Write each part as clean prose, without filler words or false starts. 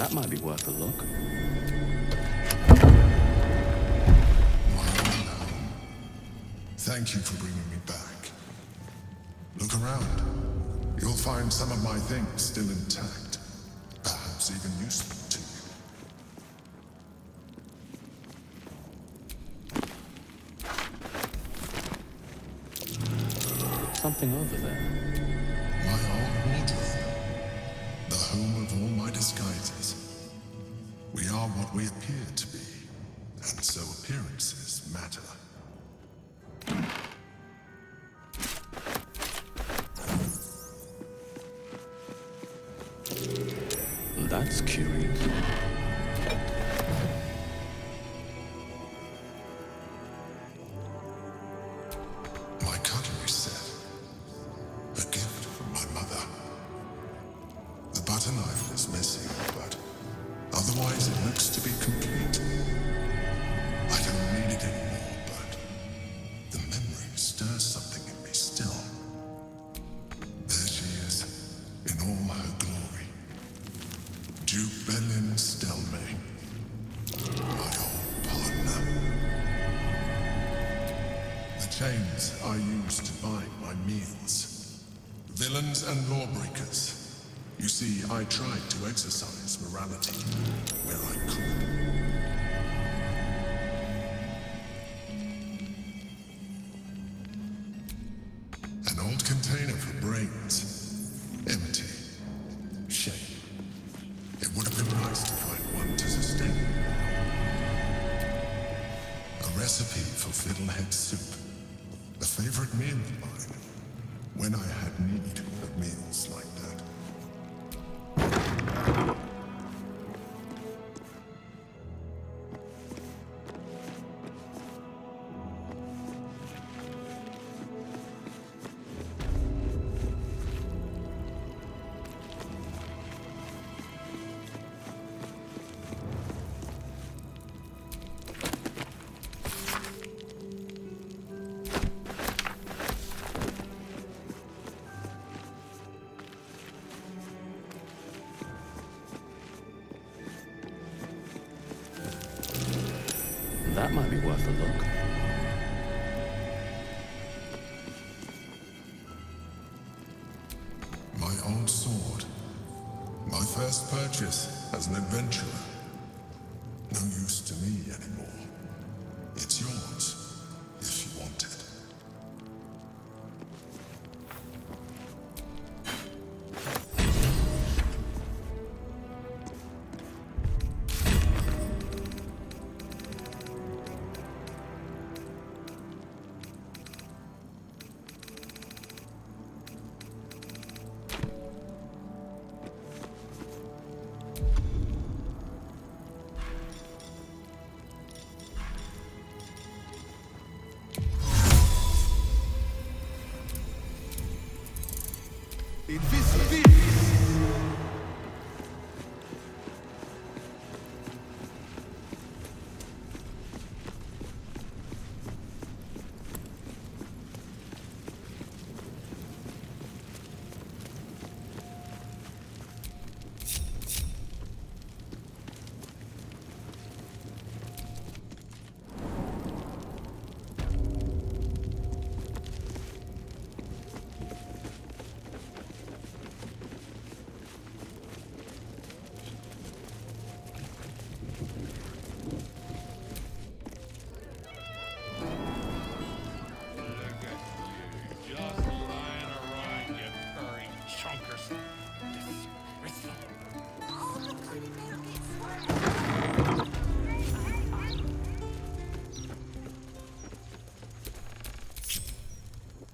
That might be worth a look. My old home. Thank you for bringing me back. Look around. You'll find some of my things still intact. Perhaps even useful to you. Something over there. My old wardrobe. The home of all my disguises. We are what we appear to be, and so appearances matter. That's curious. My cutlery set. A gift from my mother. The butter knife is missing, but otherwise it looks to be complete. I don't need it anymore, but the memory stirs something in me still. There she is, in all her glory. Duke Belin Stelmane, my old partner. The chains I used to buy my meals. Villains and lawbreakers. You see, I tried to exercise morality where I could. An old container for brains. Empty. Shame. It would have been nice to find one to sustain me. A recipe for fiddlehead soup. A favorite meal of mine. When I had need of meals like that. That might be worth a look. My old sword. My first purchase as an adventurer. No use to me anymore. It's yours, if you want it.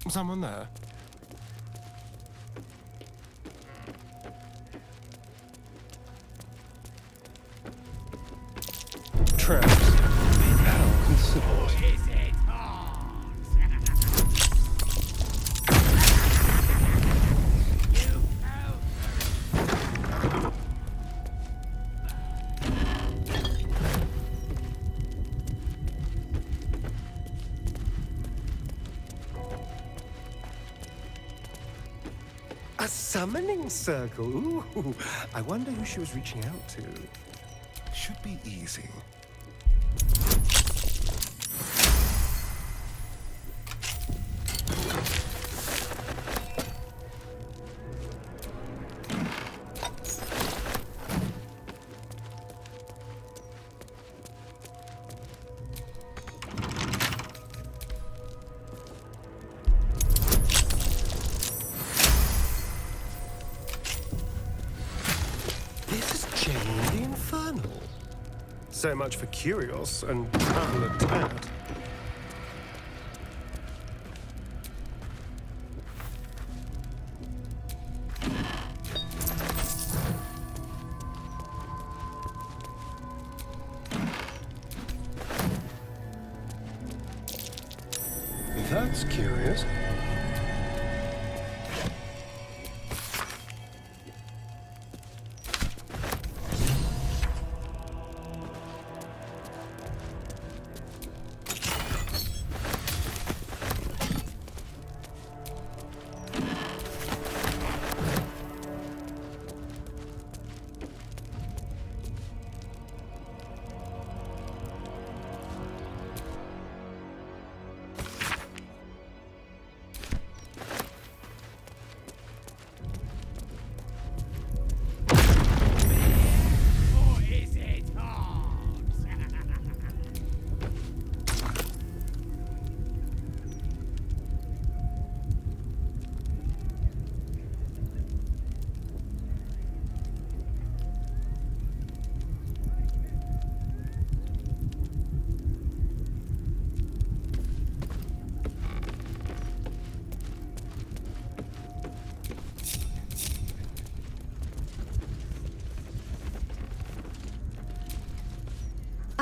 Someone there? Traps. Now consider it. A summoning circle? Ooh, I wonder who she was reaching out to. Should be easy. Genuinely infernal. So much for Curios and Traveler Tad. That's curious.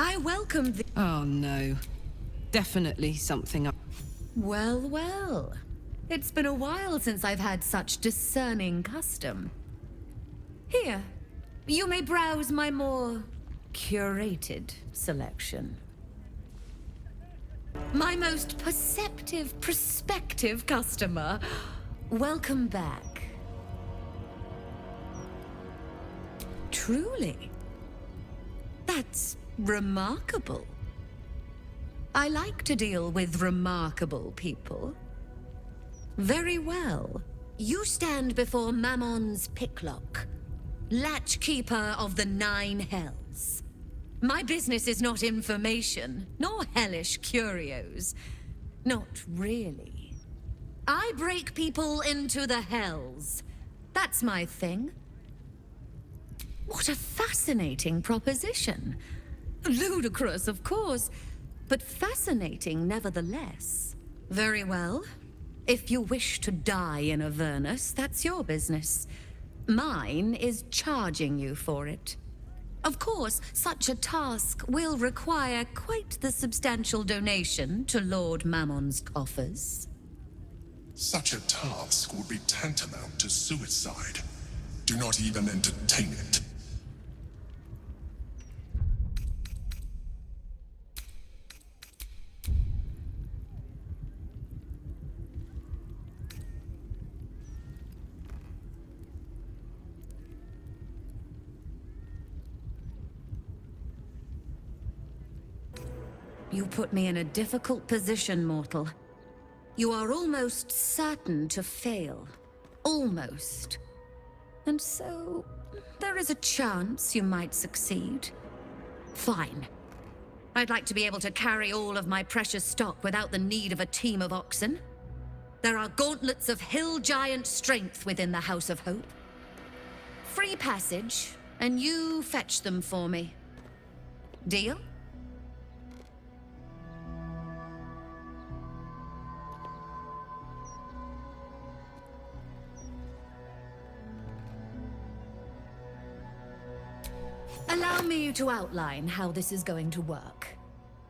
I welcome the— Oh no. Definitely something up. Well, well. It's been a while since I've had such discerning custom. Here, you may browse my more curated selection. My most perceptive, prospective customer. Welcome back. Truly. That's remarkable. I like to deal with remarkable people. Very well. You stand before Mammon's picklock, latchkeeper of the 9 hells. My business is not information, nor hellish curios. Not really. I break people into the hells. That's my thing. What a fascinating proposition. Ludicrous, of course, but fascinating nevertheless. Very well. If you wish to die in Avernus, that's your business. Mine is charging you for it. Of course, such a task will require quite the substantial donation to Lord Mammon's coffers. Such a task would be tantamount to suicide. Do not even entertain it. You put me in a difficult position, mortal. You are almost certain to fail. Almost. And so, there is a chance you might succeed. Fine. I'd like to be able to carry all of my precious stock without the need of a team of oxen. There are gauntlets of hill giant strength within the House of Hope. Free passage, and you fetch them for me. Deal? Allow me to outline how this is going to work.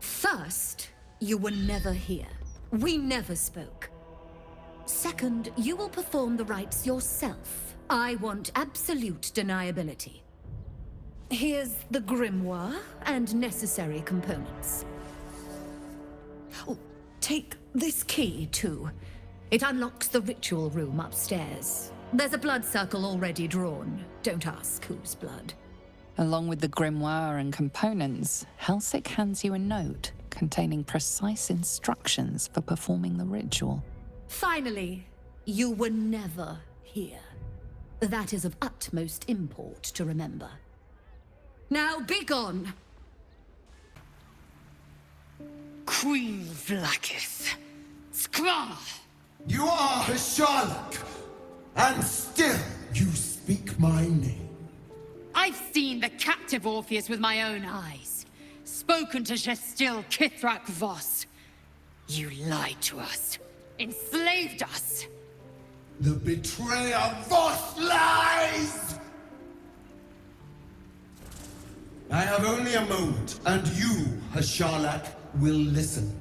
First, you were never here. We never spoke. Second, you will perform the rites yourself. I want absolute deniability. Here's the grimoire and necessary components. Oh, take this key, too. It unlocks the ritual room upstairs. There's a blood circle already drawn. Don't ask whose blood. Along with the grimoire and components, Helsik hands you a note containing precise instructions for performing the ritual. Finally, you were never here. That is of utmost import to remember. Now be gone! Queen Vlaakith. Skra! You are Karlach, and still you speak my name. I've seen the captive Orpheus with my own eyes. Spoken to Gestil Kithrak Voss. You lied to us. Enslaved us. The betrayer Voss lies! I have only a moment, and you, Karlach, will listen.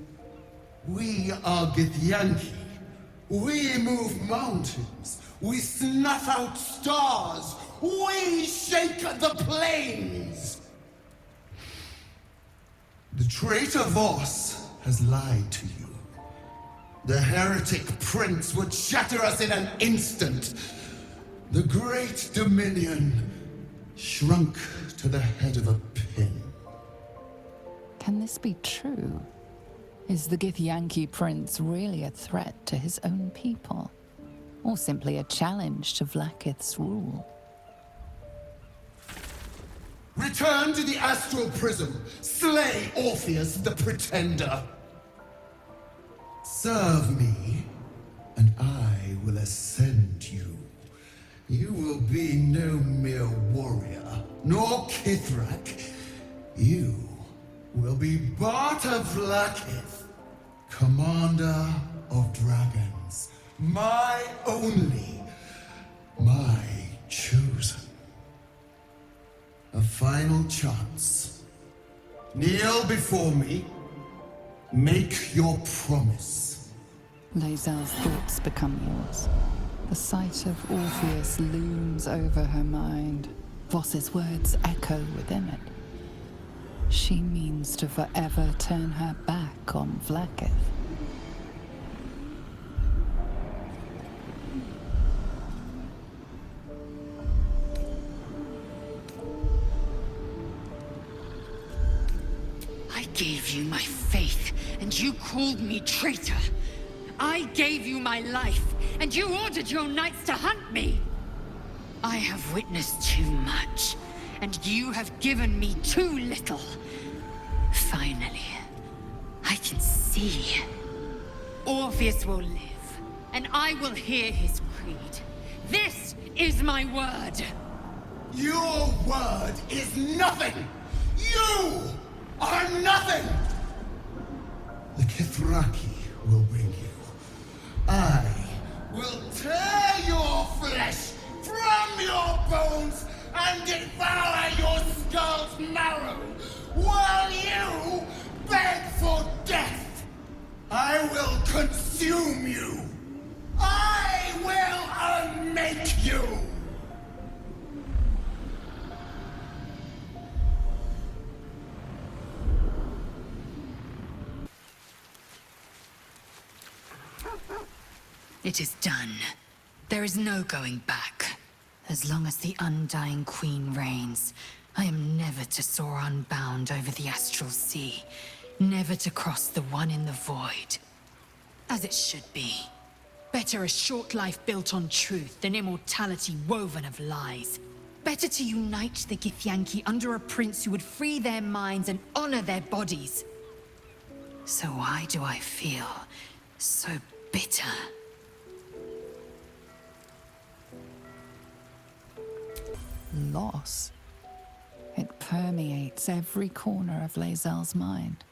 We are Githyanki. We move mountains. We snuff out stars. We shake the plains. The traitor Voss has lied to you. The heretic prince would shatter us in an instant. The great dominion shrunk to the head of a pin. Can this be true? Is the Githyanki prince really a threat to his own people? Or simply a challenge to Vlaakith's rule? Return to the astral prism. Slay Orpheus the Pretender. Serve me, and I will ascend you. You will be no mere warrior, nor Kithrak. You will be Barta Vlaakith, commander of dragons. My only, my chosen. A final chance. Kneel before me. Make your promise. Laz'el's thoughts become yours. The sight of Orpheus looms over her mind. Voss's words echo within it. She means to forever turn her back on Vlaakith. I gave you my faith, and you called me traitor. I gave you my life, and you ordered your knights to hunt me. I have witnessed too much, and you have given me too little. Finally, I can see. Orpheus will live, and I will hear his creed. This is my word. Your word is nothing! You are nothing! The Kithraki will bring you. I will tear your flesh from your bones and devour your skull's marrow while you beg for death. I will consume you. I will unmake you. It is done. There is no going back. As long as the Undying Queen reigns, I am never to soar unbound over the astral sea, never to cross the one in the void. As it should be. Better a short life built on truth than immortality woven of lies. Better to unite the Githyanki under a prince who would free their minds and honor their bodies. So why do I feel so bitter? Loss. It permeates every corner of Laz'el's mind.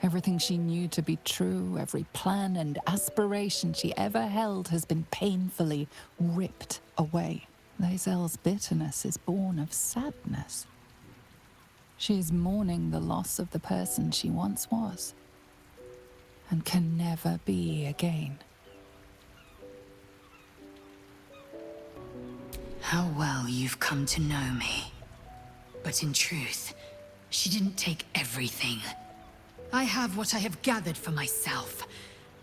Everything she knew to be true, every plan and aspiration she ever held has been painfully ripped away. Laz'el's bitterness is born of sadness. She is mourning the loss of the person she once was, and can never be again. How well you've come to know me. But in truth, she didn't take everything. I have what I have gathered for myself.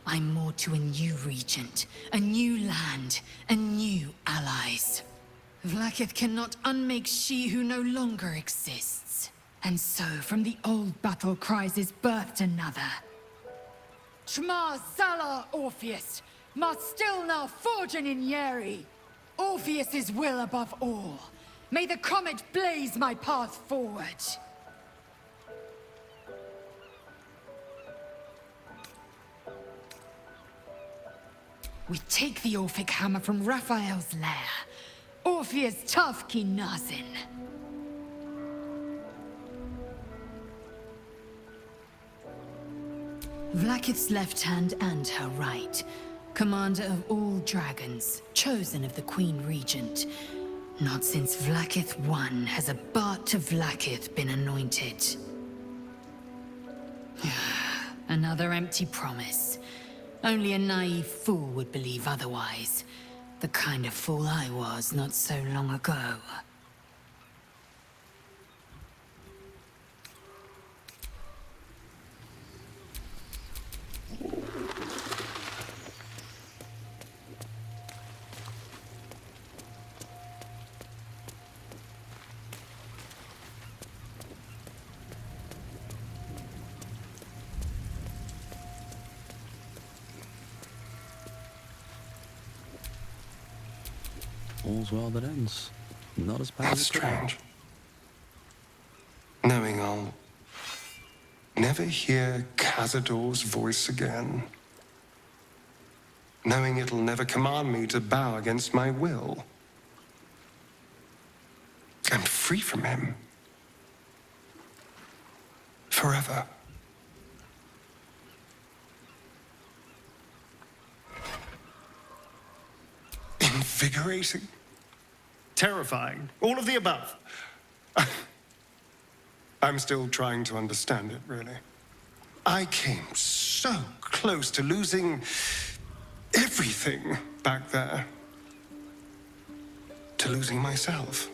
I'm moored to a new regent, a new land, and new allies. Vlaakith cannot unmake she who no longer exists. And so, from the old battle cries is birthed another. Shma Salar Orpheus, Ma Stilna Forgin in Yeri. Orpheus's will above all. May the comet blaze my path forward. We take the Orphic hammer from Raphael's lair. Orpheus Tafki Nazin. Vlaakith's left hand and her right. Commander of all dragons, chosen of the Queen Regent. Not since Vlaakith I has a Bart to Vlaakith been anointed. Another empty promise. Only a naive fool would believe otherwise. The kind of fool I was not so long ago. All's well that ends. Not as bad That's as it could be. strange. Knowing I'll never hear Cazador's voice again. Knowing it'll never command me to bow against my will. I'm free from him. Forever. Invigorating. Terrifying. All of the above. I'm still trying to understand it, really. I came so close to losing everything back there. To losing myself.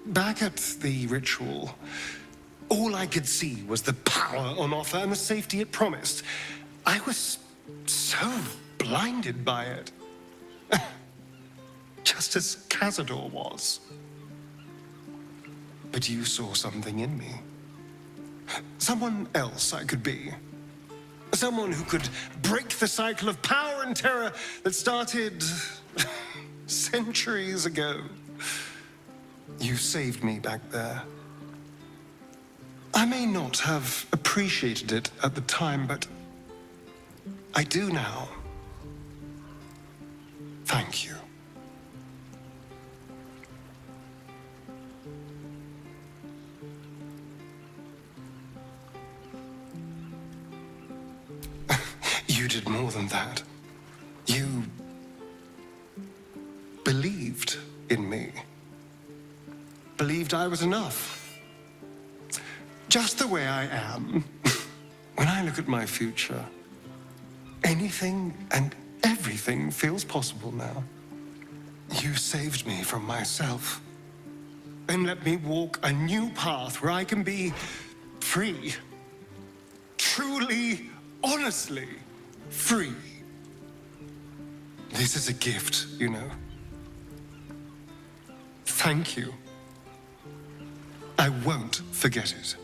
Back at the ritual, all I could see was the power on offer and the safety it promised. I was so blinded by it. Just as Cazador was. But you saw something in me. Someone else I could be. Someone who could break the cycle of power and terror that started centuries ago. You saved me back there. I may not have appreciated it at the time, but I do now. Thank you. You did more than that. You believed in me. Believed I was enough. Just the way I am. When I look at my future, anything and everything feels possible now. You saved me from myself. And let me walk a new path where I can be free. Truly, honestly free. This is a gift, you know. Thank you. I won't forget it.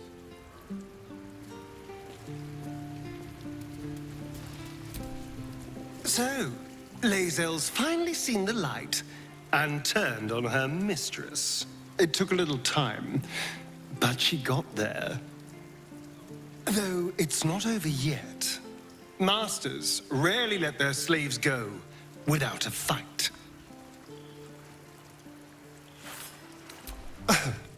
So, Laz'el's finally seen the light and turned on her mistress. It took a little time, but she got there. Though it's not over yet. Masters rarely let their slaves go without a fight.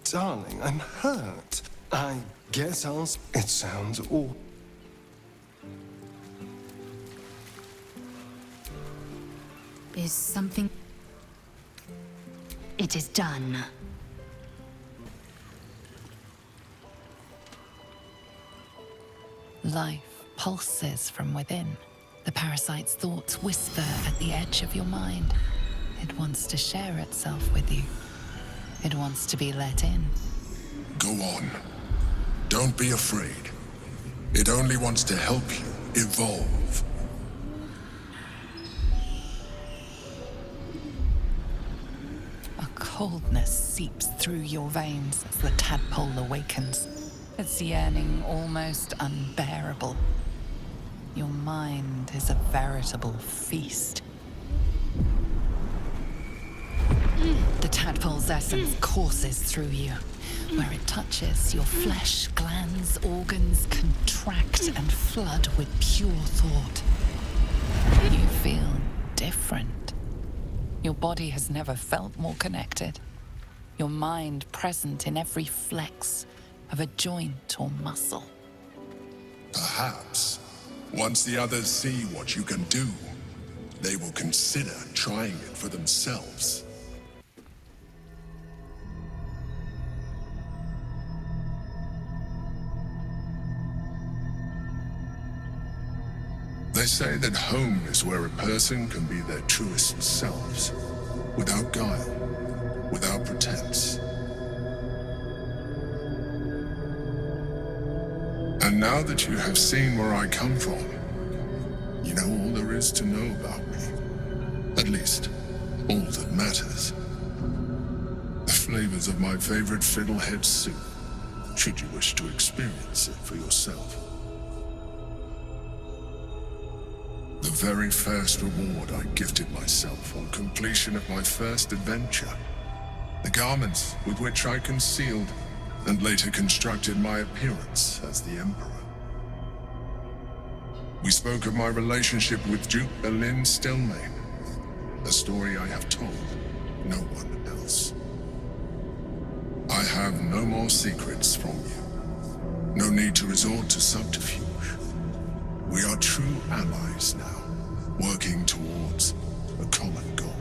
Darling, I'm hurt. I guess it sounds awful. Is something... It is done. Life pulses from within. The parasite's thoughts whisper at the edge of your mind. It wants to share itself with you. It wants to be let in. Go on. Don't be afraid. It only wants to help you evolve. A coldness seeps through your veins as the tadpole awakens, its yearning almost unbearable. Your mind is a veritable feast. The tadpole's essence courses through you. Where it touches, your flesh, glands, organs contract and flood with pure thought. You feel different. Your body has never felt more connected. Your mind present in every flex of a joint or muscle. Perhaps, once the others see what you can do, they will consider trying it for themselves. They say that home is where a person can be their truest selves, without guile, without pretense. And now that you have seen where I come from, you know all there is to know about me. At least, all that matters. The flavors of my favorite fiddlehead soup, should you wish to experience it for yourself. The very first reward I gifted myself on completion of my first adventure. The garments with which I concealed and later constructed my appearance as the Emperor. We spoke of my relationship with Duke Berlin Stelmane, a story I have told no one else. I have no more secrets from you. No need to resort to subterfuge. We are true allies now, working towards a common goal.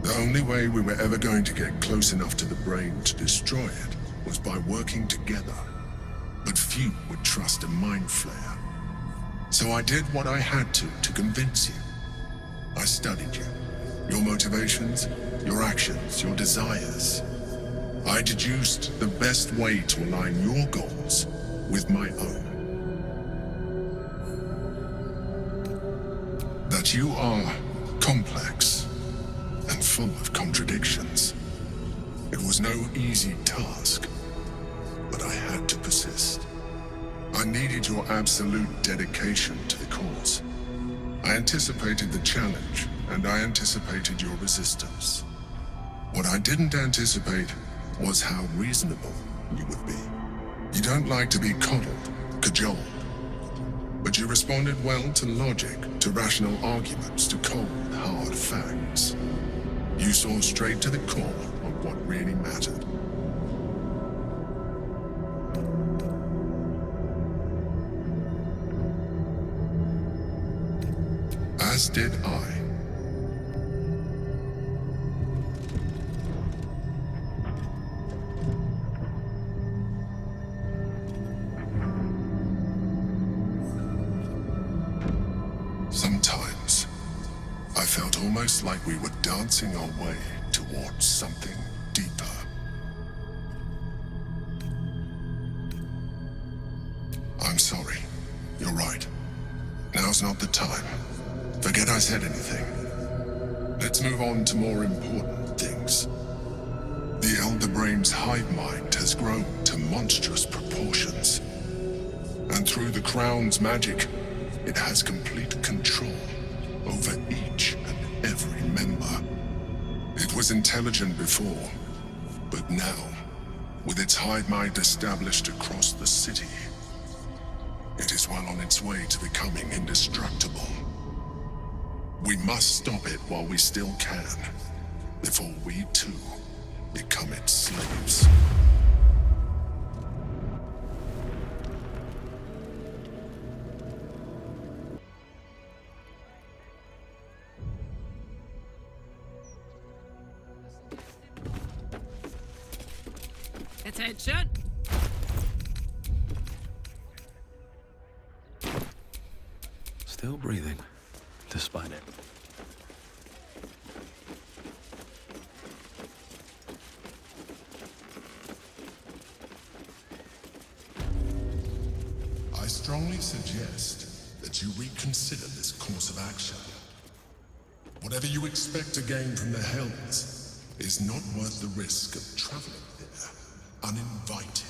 The only way we were ever going to get close enough to the brain to destroy it was by working together. But few would trust a mind flayer. So I did what I had to convince you. I studied you, your motivations, your actions, your desires. I deduced the best way to align your goals with my own. That you are complex and full of contradictions. It was no easy task, but I had to persist. I needed your absolute dedication to the cause. I anticipated the challenge, and I anticipated your resistance. What I didn't anticipate was how reasonable you would be. You don't like to be coddled, cajoled, but you responded well to logic, to rational arguments, to cold, hard facts. You saw straight to the core of what really mattered. As did I. Sometimes, I felt almost like we were dancing our way towards something deeper. I'm sorry. You're right. Now's not the time. Forget I said anything. Let's move on to more important things. The Elder Brain's hive mind has grown to monstrous proportions. And through the Crown's magic, it has complete control over each and every member. It was intelligent before, but now, with its hive mind established across the city, it is well on its way to becoming indestructible. We must stop it while we still can, before we too become its slaves. Attention! Still breathing, despite it. strongly suggest that you reconsider this course of action. Whatever you expect to gain from the Hells is not worth the risk of traveling there uninvited.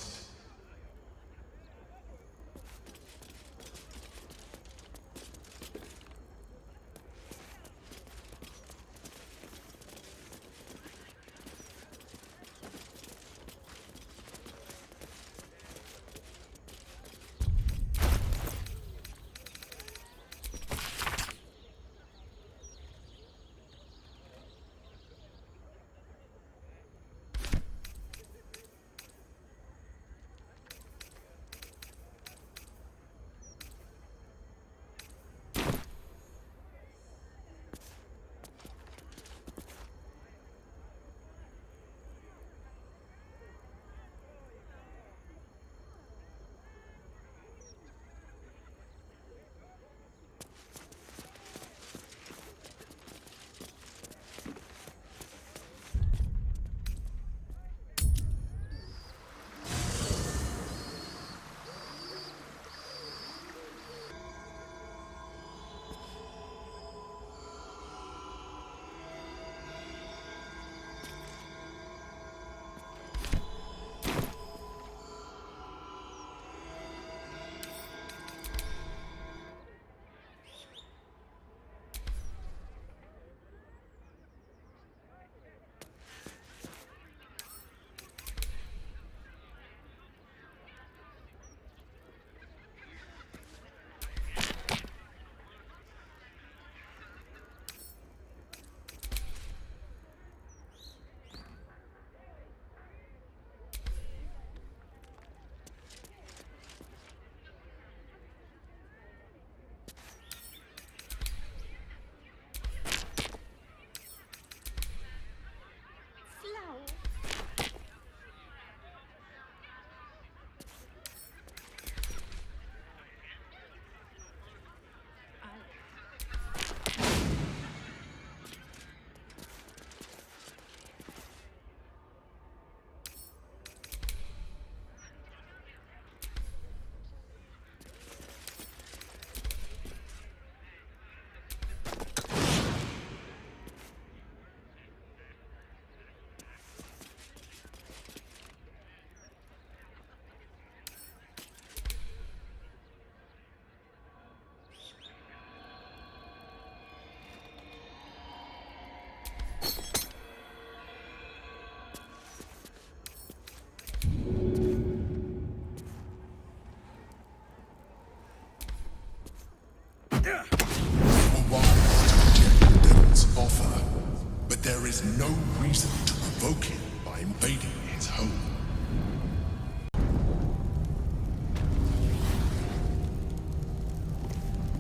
There is no reason to provoke him by invading his home.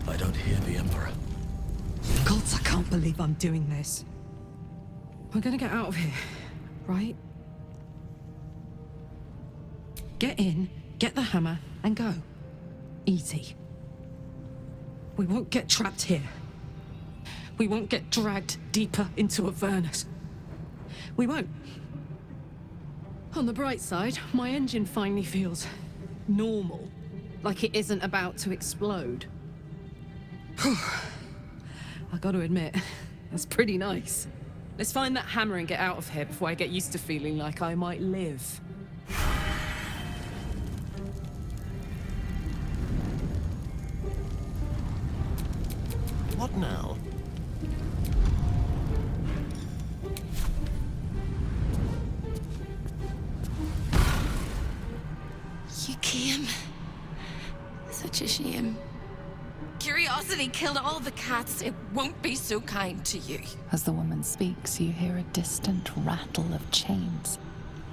I don't hear the Emperor. Gods, I can't believe I'm doing this. We're gonna get out of here, right? Get in, get the hammer, and go. Easy. We won't get trapped here. We won't get dragged deeper into Avernus. We won't. On the bright side, my engine finally feels normal. Like it isn't about to explode. I gotta admit, that's pretty nice. Let's find that hammer and get out of here before I get used to feeling like I might live. What now? You came. Such a shame. Curiosity killed all the cats. It won't be so kind to you. As the woman speaks, you hear a distant rattle of chains,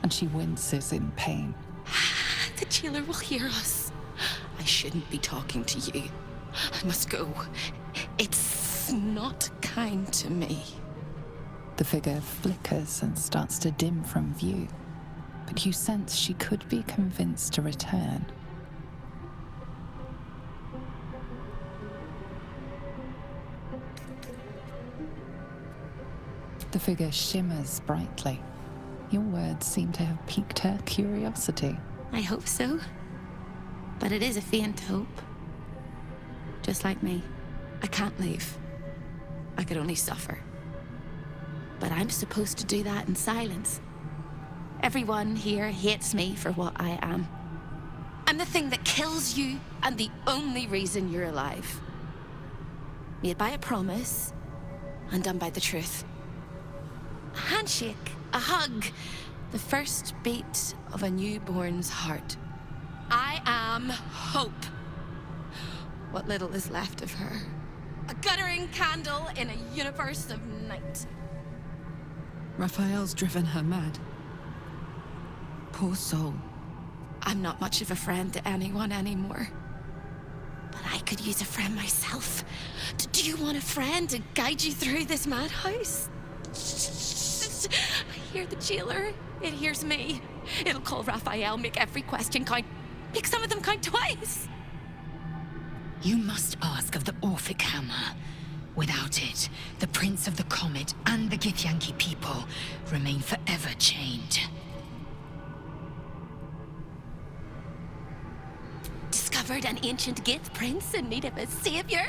and she winces in pain. The jailer will hear us. I shouldn't be talking to you. I must go. It's not kind to me. The figure flickers and starts to dim from view, but you sense she could be convinced to return. The figure shimmers brightly. Your words seem to have piqued her curiosity. I hope so. But it is a faint hope. Just like me. I can't leave. I could only suffer. But I'm supposed to do that in silence. Everyone here hates me for what I am. I'm the thing that kills you and the only reason you're alive. Made by a promise, undone by the truth. A handshake, a hug, the first beat of a newborn's heart. I am hope. What little is left of her. A guttering candle in a universe of night. Raphael's driven her mad. Poor soul. I'm not much of a friend to anyone anymore. But I could use a friend myself. Do you want a friend to guide you through this madhouse? I hear the jailer. It hears me. It'll call Raphael, make every question count. Make some of them count twice. You must ask of the Orphic Hammer. Without it, the Prince of the Comet and the Githyanki people remain forever chained. Discovered an ancient Gith prince in need of a savior?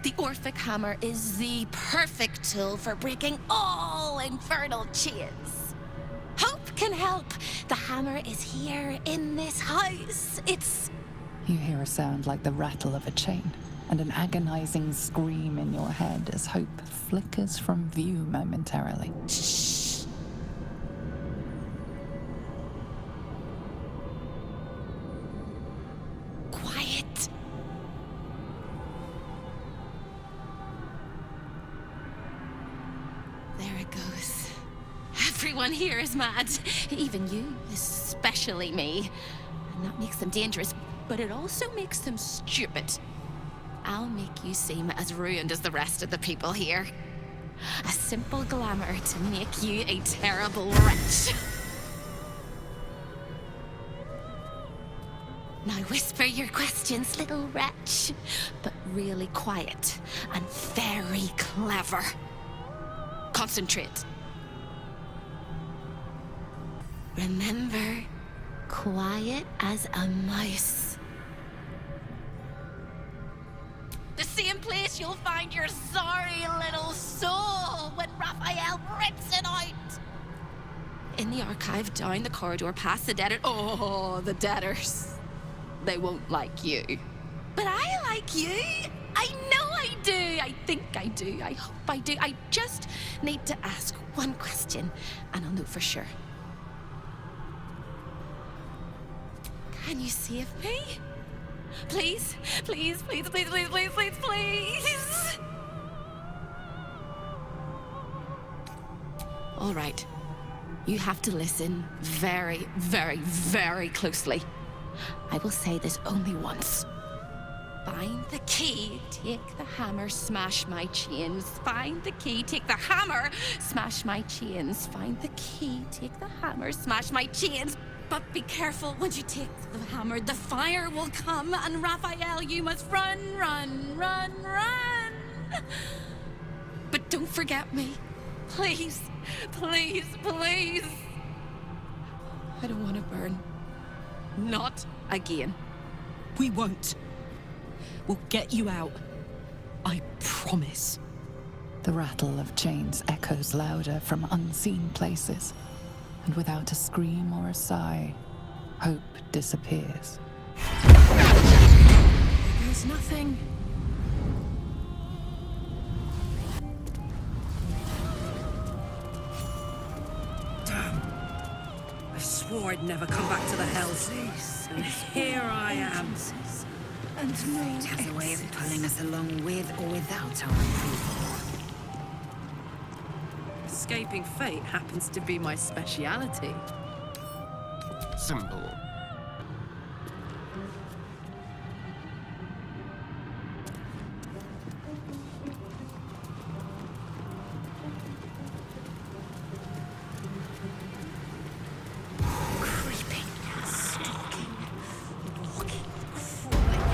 The Orphic Hammer is the perfect tool for breaking all infernal chains. Hope can help. The hammer is here in this house. It's... You hear a sound like the rattle of a chain, and an agonizing scream in your head as hope flickers from view momentarily. Shh. Quiet. There it goes. Everyone here is mad. Even you, especially me. And that makes them dangerous, but it also makes them stupid. I'll make you seem as ruined as the rest of the people here. A simple glamour to make you a terrible wretch. Now whisper your questions, little wretch, but really quiet and very clever. Concentrate. Remember, quiet as a mouse. The same place you'll find your sorry little soul when Raphael rips it out. In the archive, down the corridor, past the debtor. Oh, the debtors. They won't like you. But I like you. I know I do. I think I do. I hope I do. I just need to ask one question, and I'll know for sure. Can you save me? Please, please, please, please, please, please, please, please. All right. You have to listen very, very, very closely. I will say this only once. Find the key, take the hammer, smash my chains. Find the key, take the hammer, smash my chains. Find the key, take the hammer, smash my chains. But be careful, when you take the hammer, the fire will come, and Raphael, you must run, run, run, run. But don't forget me. Please, please, please. I don't want to burn. Not again. We won't. We'll get you out. I promise. The rattle of chains echoes louder from unseen places, and without a scream or a sigh, hope disappears. There's nothing. Damn. I swore I'd never come back to the Hells. And here I am. And fate has a way of pulling us along with or without our approval. Escaping fate happens to be my speciality. Simple. Creeping, stalking, walking, crawling.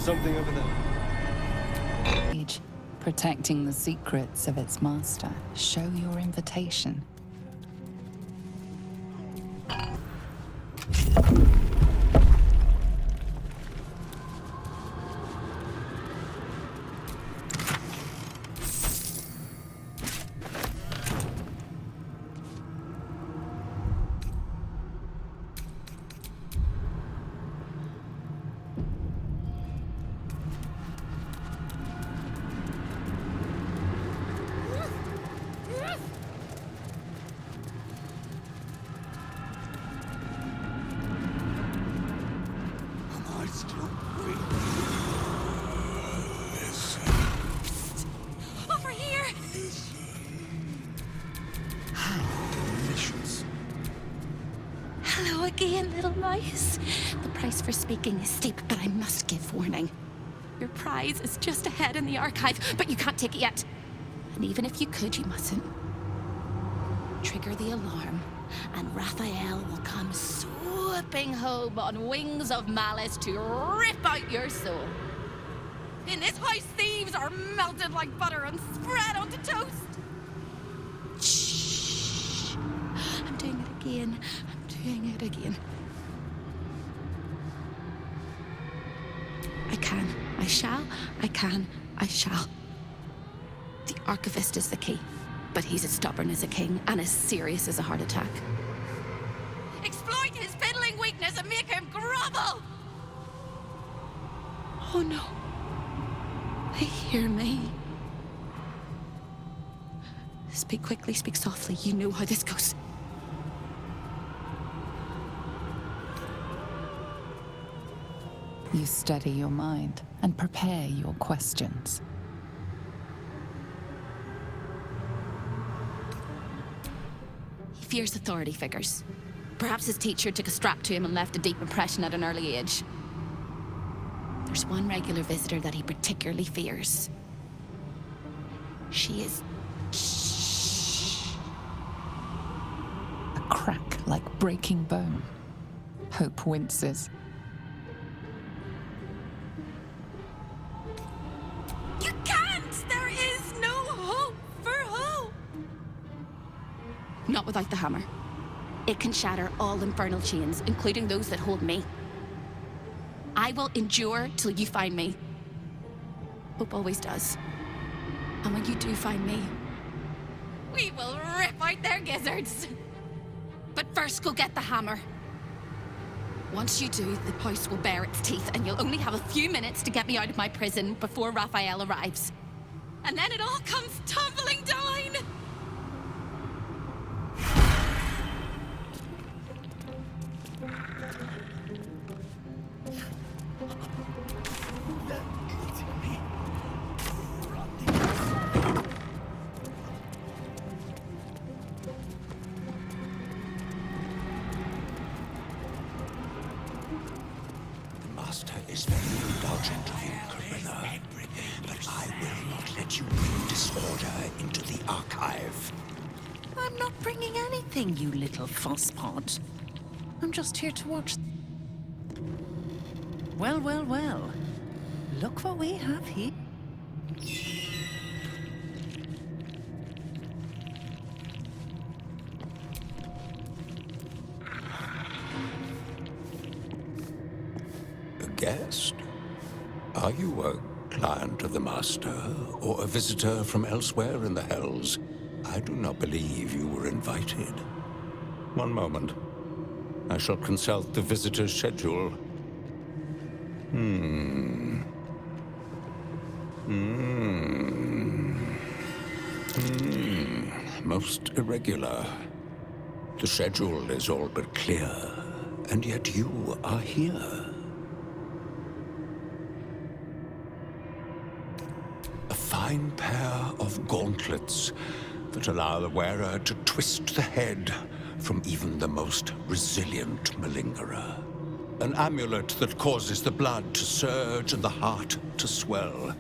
something over there. Protecting the secrets of its master. Show your invitation. Over here! Delicious. Hello again, little mice. The price for speaking is steep, but I must give warning. Your prize is just ahead in the archive, but you can't take it yet. And even if you could, you mustn't. Trigger the alarm, and Raphael will come swooping home on wings of malice to rip out your soul. In this house, thieves are melted like butter and spread onto toast. Shh. I'm doing it again. I'm doing it again. I can. I shall. I can. I shall. The archivist is the key, but he's as stubborn as a king and as serious as a heart attack. Exploit his fiddling weakness and make him grovel! Oh no. They hear me. Speak quickly, speak softly. You know how this goes. You steady your mind and prepare your questions. He fears authority figures. Perhaps his teacher took a strap to him and left a deep impression at an early age. There's one regular visitor that he particularly fears. She is... Shh. A crack like breaking bone. Hope winces. You can't! There is no hope for hope! Not without the hammer. It can shatter all infernal chains, including those that hold me. I will endure till you find me. Hope always does. And when you do find me, we will rip out their gizzards. But first, go get the hammer. Once you do, the house will bare its teeth, and you'll only have a few minutes to get me out of my prison before Raphael arrives. And then it all comes tumbling down. Is very indulgent of you, Karlach, but I will not let you bring disorder into the archive. I'm not bringing anything, you little fusspot. I'm just here to watch. Well, well, well. Look what we have here. Guest? Are you a client of the Master, or a visitor from elsewhere in the Hells? I do not believe you were invited. One moment. I shall consult the visitor's schedule. Most irregular. The schedule is all but clear, and yet you are here. Fine pair of gauntlets that allow the wearer to twist the head from even the most resilient malingerer. An amulet that causes the blood to surge and the heart to swell,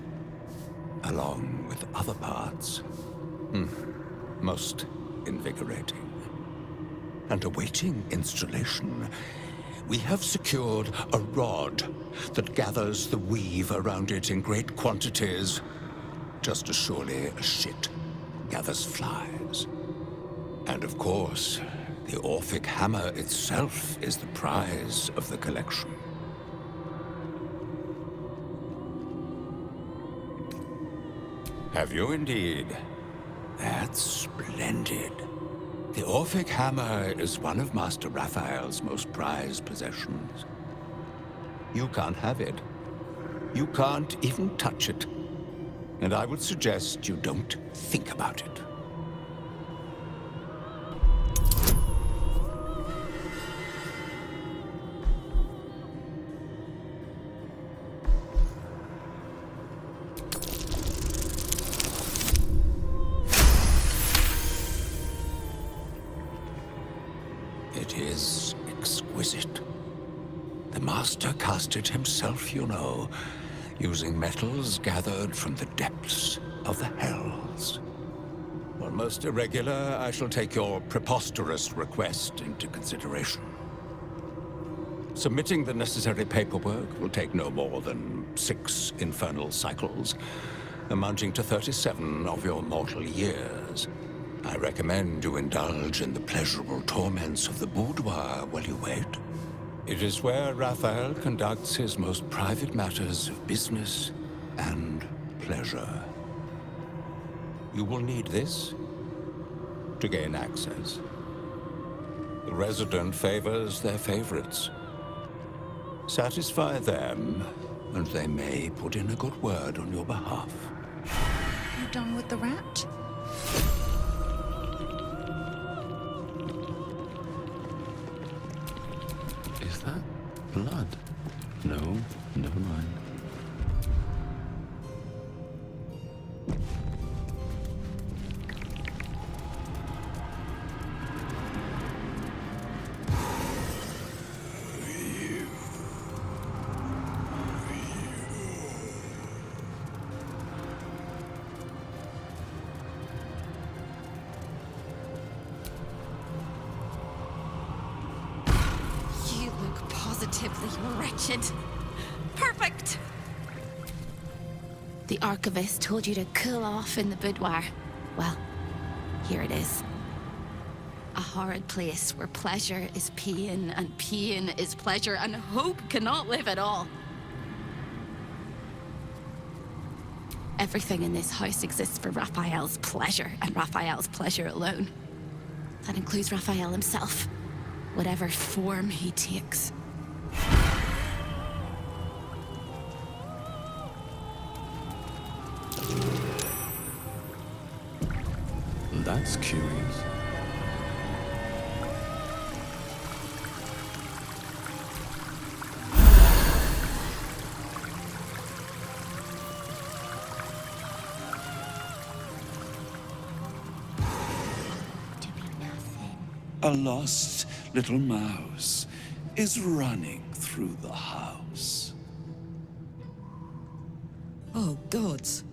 along with other parts. Most invigorating. And awaiting installation, We have secured a rod that gathers the weave around it in great quantities, just as surely as shit gathers flies. And of course, the Orphic hammer itself is the prize of the collection. Have you indeed? That's splendid. The Orphic hammer is one of Master Raphael's most prized possessions. You can't have it. You can't even touch it. And I would suggest you don't think about it. It is exquisite. The Master cast it himself, you know, using metals gathered from the depths of the Hells. While most irregular, I shall take your preposterous request into consideration. Submitting the necessary paperwork will take no more than 6 infernal cycles, amounting to 37 of your mortal years. I recommend you indulge in the pleasurable torments of the boudoir while you wait. It is where Raphael conducts his most private matters of business and pleasure. You will need this to gain access. The resident favors their favorites. Satisfy them, and they may put in a good word on your behalf. You done with the rat? Is that blood? No, never mind. You look positively wretched. Perfect! The archivist told you to cool off in the boudoir. Well, here it is. A horrid place where pleasure is pain, and pain is pleasure, and hope cannot live at all. Everything in this house exists for Raphael's pleasure, and Raphael's pleasure alone. That includes Raphael himself, whatever form he takes. That's curious. A lost little mouse is running through the house. Oh, gods.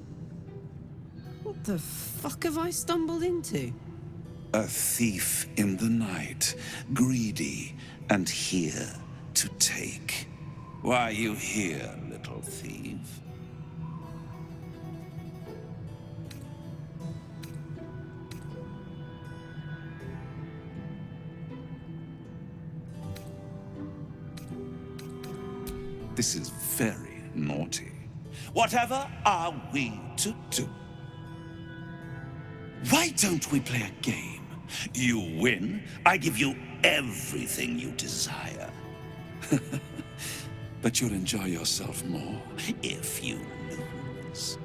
What the fuck have I stumbled into? A thief in the night, greedy and here to take. Why are you here, little thief? This is very naughty. Whatever are we to do? Why don't we play a game? You win, I give you everything you desire. But you'll enjoy yourself more if you lose.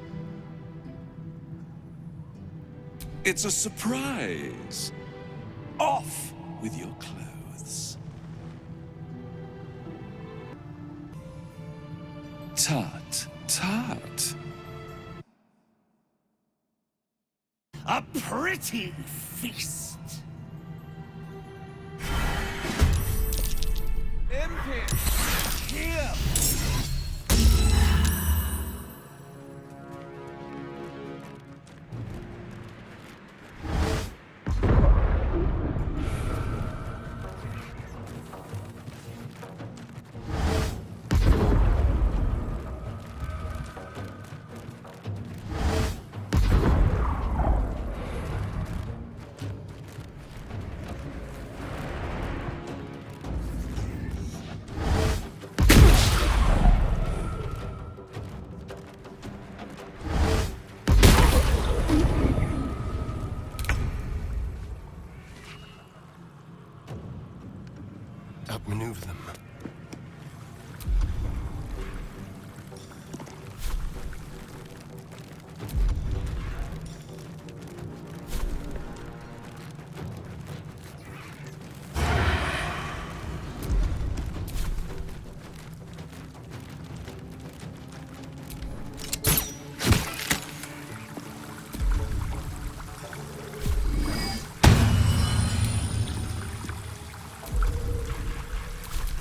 It's a surprise. Off with your clothes. Tut, tut. A pretty feast. Impish, here.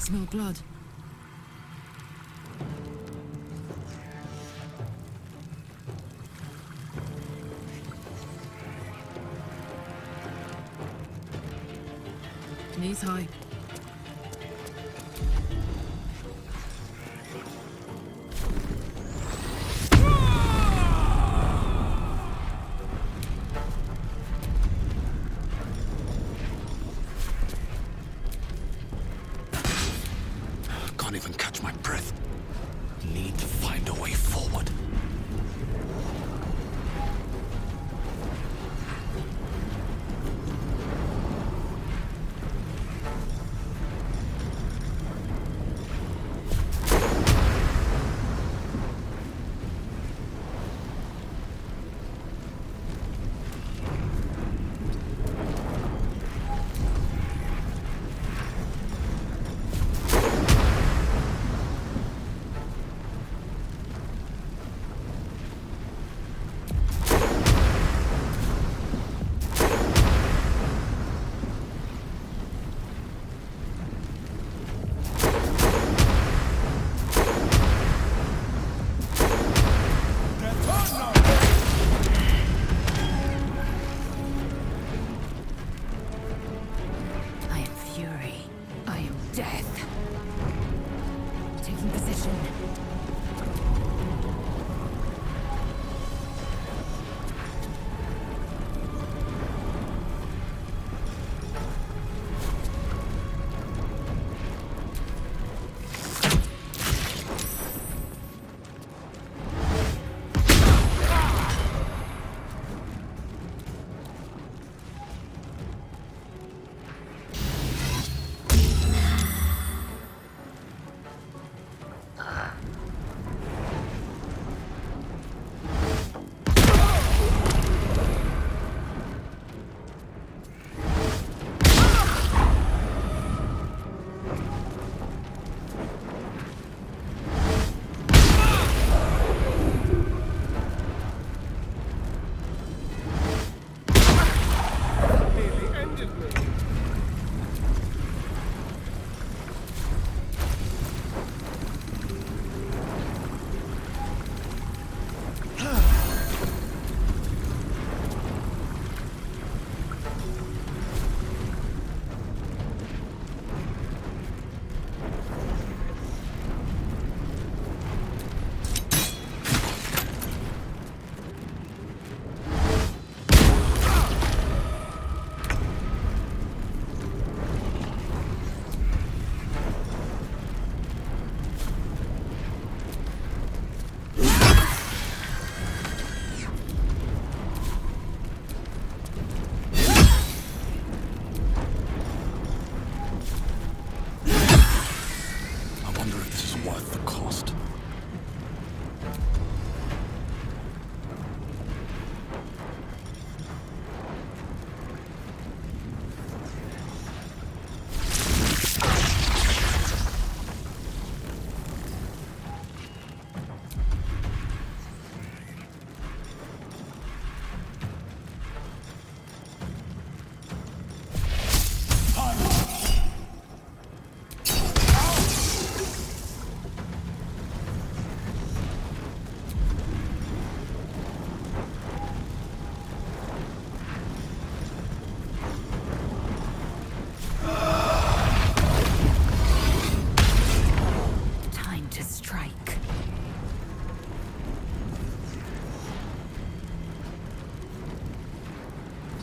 smell blood. Knees high. Can't even catch my breath. Need to find a way forward.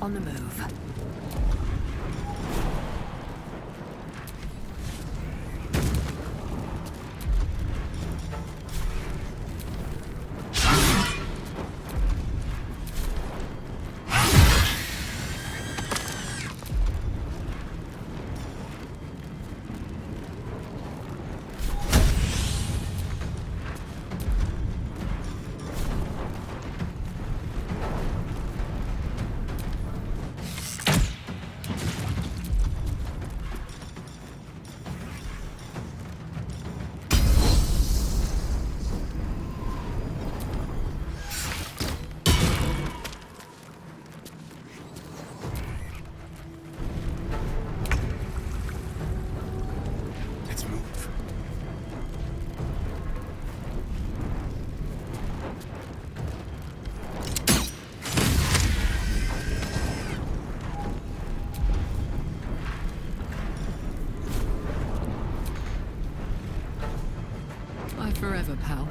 On the move. Bye forever, pal.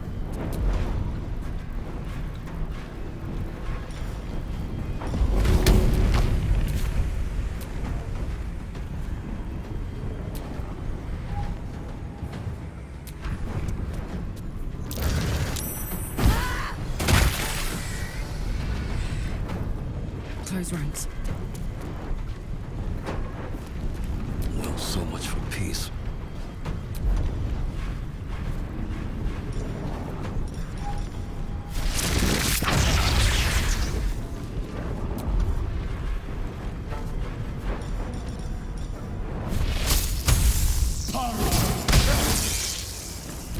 Close ranks. Well, so much for peace.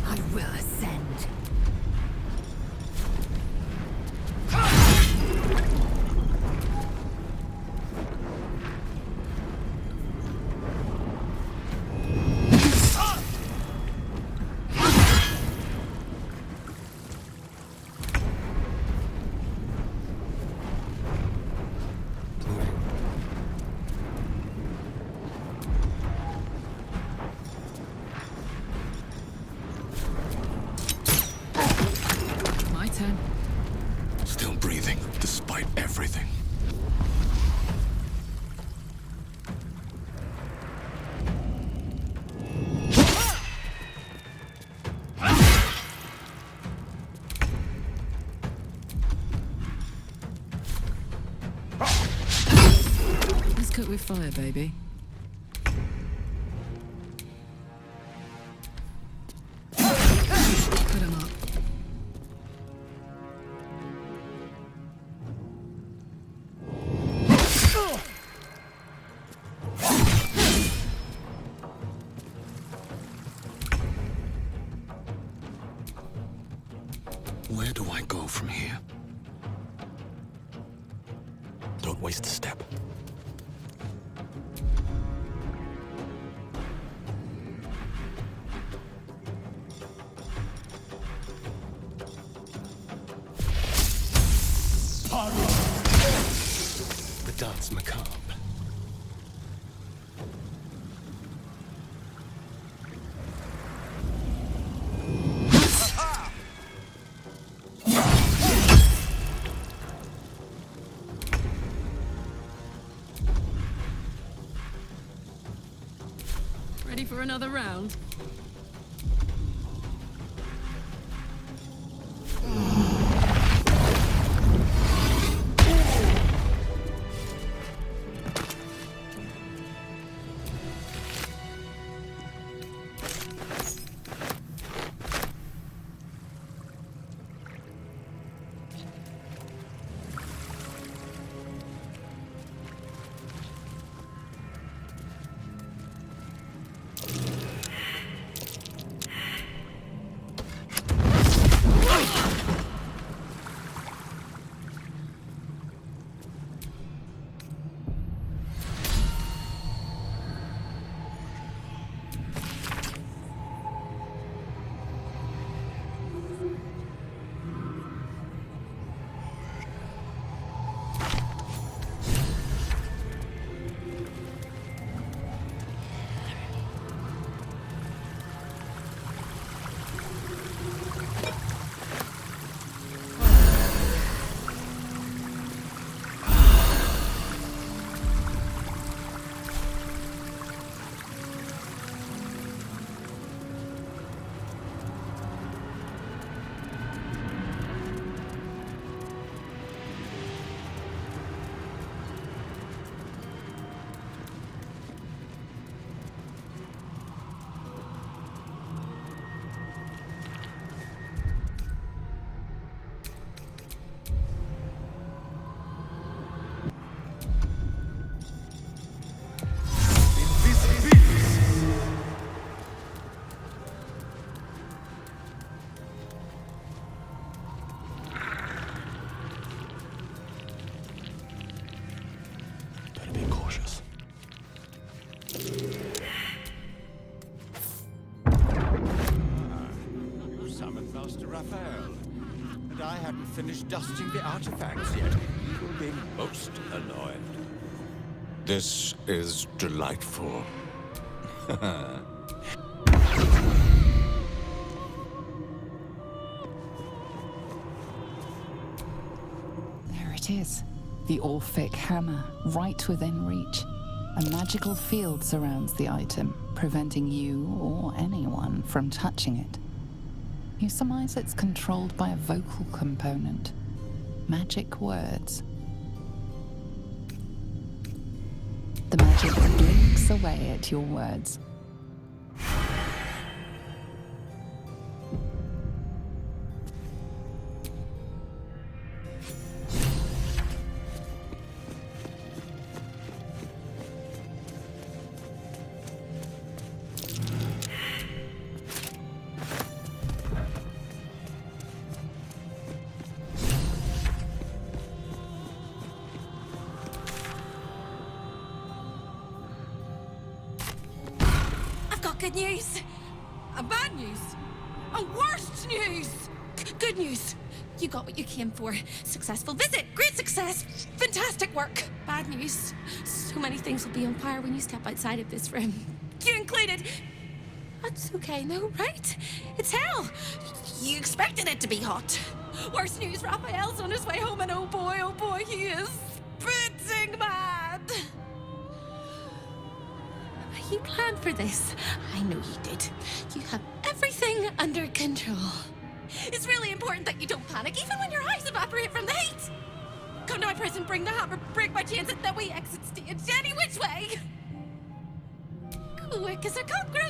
I will ascend. My turn. Still breathing, despite everything. Let's cook with fire, baby. Put 'em up. Where do I go from here? Don't waste a step. The dance macabre. Ready for another round? Raphael. And I hadn't finished dusting the artifacts yet. He will be most annoyed. This is delightful. it is. The Orphic hammer, right within reach. A magical field surrounds the item, preventing you or anyone from touching it. You surmise it's controlled by a vocal component. Magic words. The magic blinks away at your words. Good news! Bad news! Worst news! Good news! You got what you came for. Successful visit! Great success! Fantastic work! Bad news! So many things will be on fire when you step outside of this room. You included! That's okay, no, right? It's hell! You expected it to be hot. Worst news, Raphael's on his way home and oh boy, he is spitting mad! You planned for this. I know you did. You have everything under control. It's really important that you don't panic, even when your eyes evaporate from the heat. Come to my prison, bring the hammer, break my chains, and then we exit stage any which way. Quick as a cockroach.